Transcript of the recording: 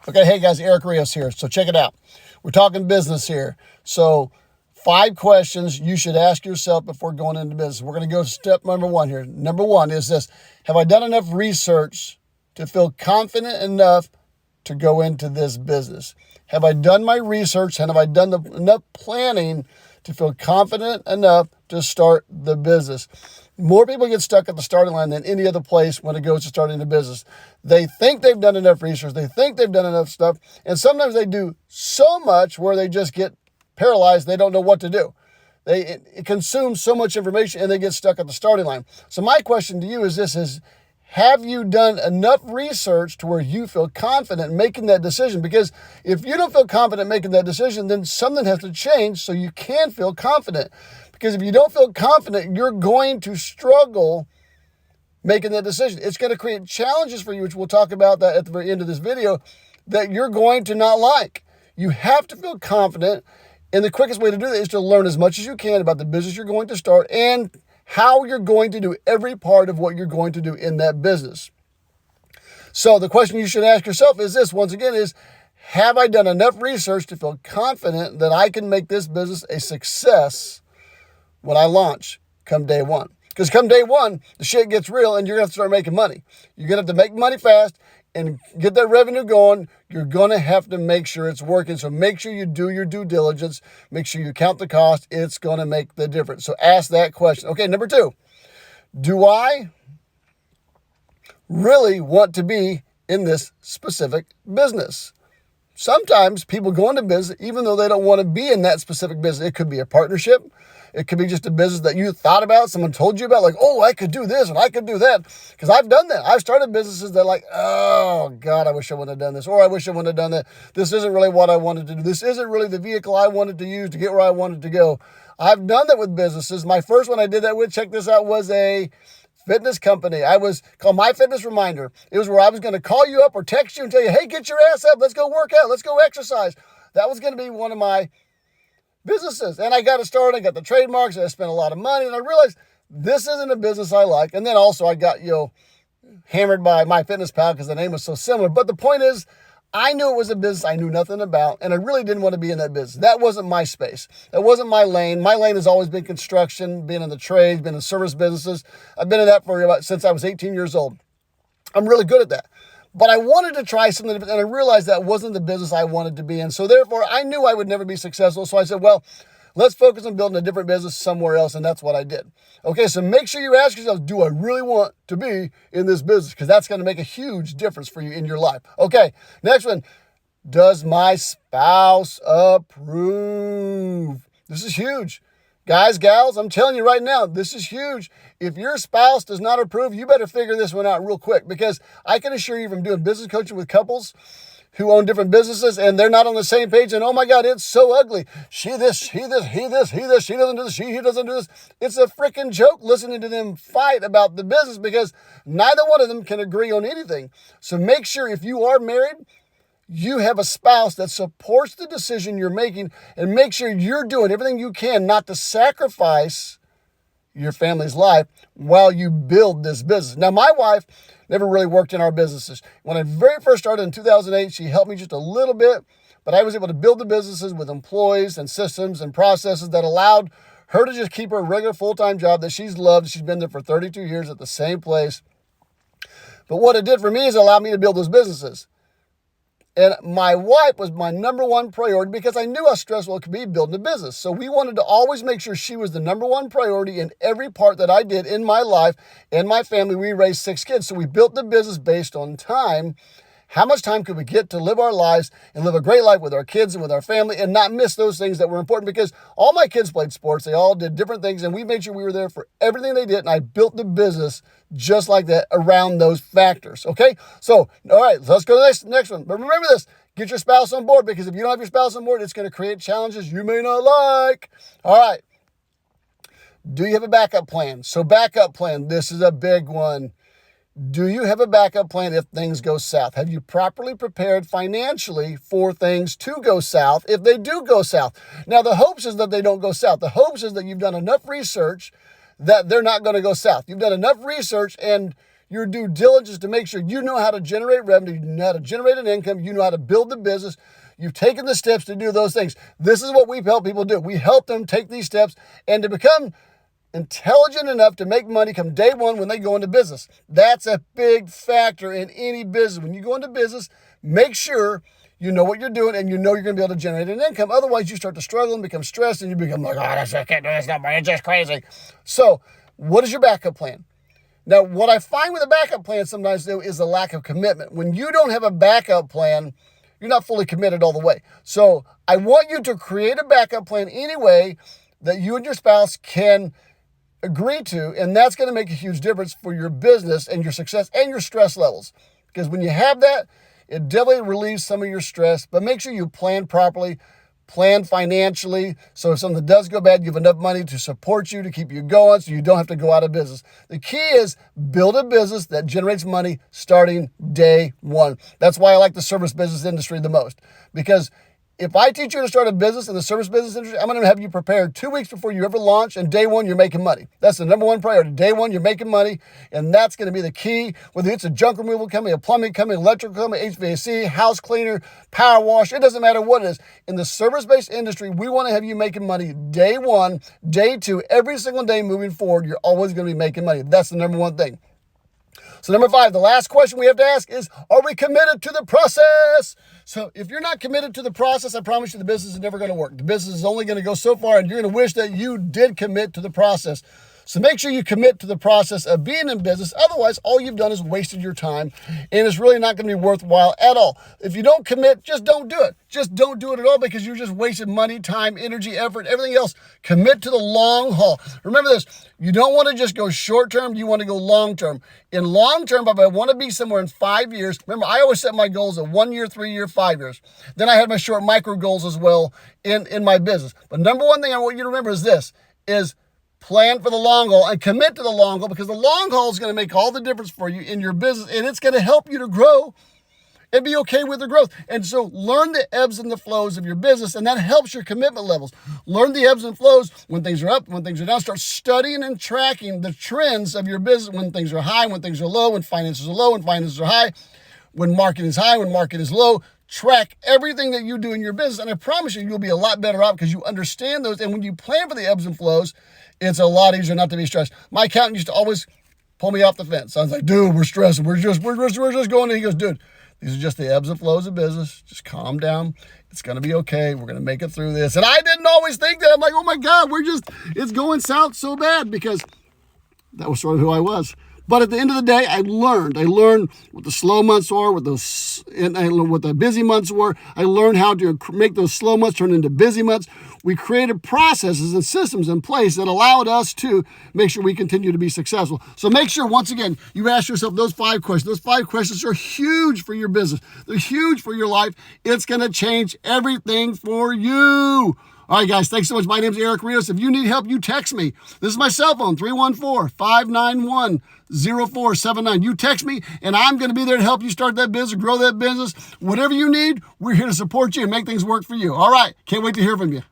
Okay, hey guys, Eric Rios here. So check it out. We're talking business here. So 5 questions you should ask yourself before going into business. We're going to go to step number 1 here. Number 1 is this: have I done enough research to feel confident enough to go into this business? Have I done my research and have I done enough planning to feel confident enough to start the business? More people get stuck at the starting line than any other place when it goes to starting a business. They think they've done enough research. They think they've done enough stuff. And sometimes they do so much where they just get paralyzed. They don't know what to do. It consumes so much information and they get stuck at the starting line. So my question to you is this: have you done enough research to where you feel confident making that decision? Because if you don't feel confident making that decision, then something has to change so you can feel confident. Because if you don't feel confident, you're going to struggle making that decision. It's going to create challenges for you, which we'll talk about that at the very end of this video, that you're going to not like. You have to feel confident, and the quickest way to do that is to learn as much as you can about the business you're going to start and how you're going to do every part of what you're going to do in that business. So the question you should ask yourself is this, once again, is have I done enough research to feel confident that I can make this business a success when I launch come day 1? Because come day 1, the shit gets real and you're going to have to start making money. You're going to have to make money fast and get that revenue going. You're going to have to make sure it's working. So make sure you do your due diligence. Make sure you count the cost. It's going to make the difference. So ask that question. Okay, number 2, do I really want to be in this specific business? Sometimes people go into business even though they don't want to be in that specific business. It could be a partnership. It could be just a business that you thought about, someone told you about, like, oh, I could do this and I could do that. Because I've done that. I've started businesses that like, oh, God, I wish I wouldn't have done this. Or I wish I wouldn't have done that. This isn't really what I wanted to do. This isn't really the vehicle I wanted to use to get where I wanted to go. I've done that with businesses. My first one I did that with, check this out, was a fitness company. I was called My Fitness Reminder. It was where I was going to call you up or text you and tell you, hey, get your ass up. Let's go work out. Let's go exercise. That was going to be one of my businesses. And I got it started. I got the trademarks. And I spent a lot of money. And I realized this isn't a business I like. And then also I got, hammered by MyFitnessPal because the name was so similar. But the point is, I knew it was a business I knew nothing about, and I really didn't want to be in that business. That wasn't my space. That wasn't my lane. My lane has always been construction, been in the trades, been in service businesses. I've been in that for since I was 18 years old. I'm really good at that. But I wanted to try something different, and I realized that wasn't the business I wanted to be in. So therefore, I knew I would never be successful. So I said, well, let's focus on building a different business somewhere else, and that's what I did. Okay, so make sure you ask yourself, do I really want to be in this business? Because that's going to make a huge difference for you in your life. Okay, next one. Does my spouse approve? This is huge. Guys, gals, I'm telling you right now, this is huge. If your spouse does not approve, you better figure this one out real quick, because I can assure you from doing business coaching with couples who own different businesses and they're not on the same page, and oh my God, it's so ugly. She this, he this, he this, he this, she doesn't do this, he doesn't do this. It's a freaking joke listening to them fight about the business because neither one of them can agree on anything. So make sure if you are married, you have a spouse that supports the decision you're making, and make sure you're doing everything you can not to sacrifice your family's life while you build this business. Now, my wife never really worked in our businesses. When I very first started in 2008, she helped me just a little bit, but I was able to build the businesses with employees and systems and processes that allowed her to just keep her regular full-time job that she's loved. She's been there for 32 years at the same place. But what it did for me is it allowed me to build those businesses. And my wife was my number one priority because I knew how stressful it could be building a business. So we wanted to always make sure she was the number one priority in every part that I did in my life and my family. We raised 6 kids. So we built the business based on time. How much time could we get to live our lives and live a great life with our kids and with our family and not miss those things that were important? Because all my kids played sports. They all did different things, and we made sure we were there for everything they did. And I built the business just like that around those factors. Okay? So, all right, let's go to the next one. But remember this, get your spouse on board, because if you don't have your spouse on board, it's going to create challenges you may not like. All right. Do you have a backup plan? So backup plan, this is a big one. Do you have a backup plan if things go south? Have you properly prepared financially for things to go south if they do go south? Now, the hopes is that they don't go south. The hopes is that you've done enough research that they're not going to go south. You've done enough research and your due diligence to make sure you know how to generate revenue, you know how to generate an income, you know how to build the business. You've taken the steps to do those things. This is what we've helped people do. We help them take these steps and to become intelligent enough to make money come day one when they go into business. That's a big factor in any business. When you go into business, make sure you know what you're doing and you know you're going to be able to generate an income. Otherwise, you start to struggle and become stressed and you become like, oh, I can't do this, it's just crazy. So what is your backup plan? Now, what I find with a backup plan sometimes though is a lack of commitment. When you don't have a backup plan, you're not fully committed all the way. So I want you to create a backup plan anyway that you and your spouse can agree to, and that's going to make a huge difference for your business and your success and your stress levels. Because when you have that, it definitely relieves some of your stress, but make sure you plan properly, plan financially, so if something does go bad, you have enough money to support you, to keep you going, so you don't have to go out of business. The key is build a business that generates money starting day one. That's why I like the service business industry the most, because if I teach you to start a business in the service business industry, I'm going to have you prepared 2 weeks before you ever launch, and day one, you're making money. That's the number one priority. Day one, you're making money, and that's going to be the key. Whether it's a junk removal company, a plumbing company, electrical company, HVAC, house cleaner, power wash, it doesn't matter what it is. In the service-based industry, we want to have you making money day one, day two, every single day moving forward. You're always going to be making money. That's the number one thing. So number 5, the last question we have to ask is, are we committed to the process? So if you're not committed to the process, I promise you the business is never going to work. The business is only going to go so far, and you're going to wish that you did commit to the process. So make sure you commit to the process of being in business. Otherwise, all you've done is wasted your time, and it's really not going to be worthwhile at all. If you don't commit, just don't do it. Just don't do it at all, because you're just wasting money, time, energy, effort, everything else. Commit to the long haul. Remember this, you don't want to just go short term, you want to go long term. In long term, if I want to be somewhere in 5 years, remember, I always set my goals at 1 year, 3 year, 5 years. Then I had my short micro goals as well in my business. But number one thing I want you to remember is this, is plan for the long haul and commit to the long haul, because the long haul is going to make all the difference for you in your business, and it's going to help you to grow and be okay with the growth. And so learn the ebbs and the flows of your business, and that helps your commitment levels. Learn the ebbs and flows when things are up, when things are down. Start studying and tracking the trends of your business, when things are high, when things are low, when finances are low, when finances are high, when market is high, when market is low. Track everything that you do in your business, and I promise you, you'll be a lot better off because you understand those. And when you plan for the ebbs and flows, it's a lot easier not to be stressed. My accountant used to always pull me off the fence. I was like, dude, we're stressing. We're just going. And he goes, dude, these are just the ebbs and flows of business. Just calm down. It's going to be okay. We're going to make it through this. And I didn't always think that. I'm like, oh my God, it's going south so bad, because that was sort of who I was. But at the end of the day, I learned what the slow months were, what the busy months were. I learned how to make those slow months turn into busy months. We created processes and systems in place that allowed us to make sure we continue to be successful. So make sure, once again, you ask yourself those 5 questions. Those 5 questions are huge for your business. They're huge for your life. It's going to change everything for you. All right, guys, thanks so much. My name's Eric Rios. If you need help, you text me. This is my cell phone, 314-591-0479. You text me, and I'm going to be there to help you start that business, grow that business. Whatever you need, we're here to support you and make things work for you. All right, can't wait to hear from you.